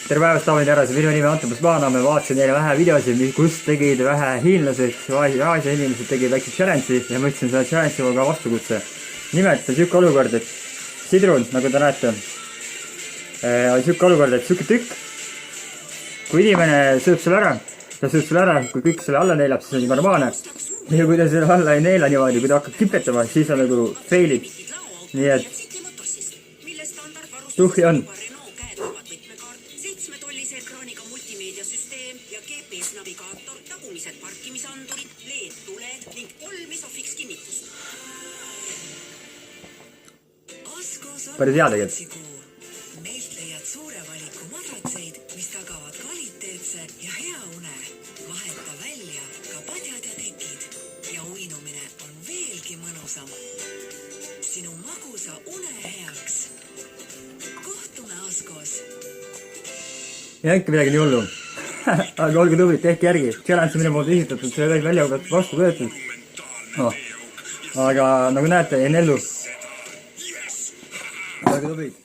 tere päevast, daamid ja härrased, minu nimi on Anton Pusmana, me vaatasin neile vähe videosid, kus tegid vähe hiinlased, Aasia inimesed tegid väikse challenge'i ja ma ütlesin selle challenge'iga ka vastukutse. Nimelt on siuke olukord, et sidrun, nagu te näete, on siuke olukord, et siuke tükk, kui inimene sööb selle ära, ta sööb selle ära, kui kõik selle alla neelab, siis on juba normaalne. Ja kui ta selle alla ei neela niimoodi, kui ta hakkab kipetama, siis on nagu failib. Nii et tuhhi on. ekraaniga multimeediasüsteem ja GPS-navigaator, tagumised parkimisandurid, LED-tuled ning 3 Isofix kinnitust. Päris hea tegelikult. Meilt leiad suure valiku madratseid, mis tagavad kvaliteetse ja hea une. Vaheta välja ka padjad ja tekid ja uinumine on veelgi mõnusam. Sinu magusa une heaks. Kohtume Askos. Ja ikka midagi nii hullu. Aga olge tubid, tehke järgi. Challenge minu poolt esitatud, see kõik välja vastu võetud. Aga nagu näete, jäin ellu. Olge tubid.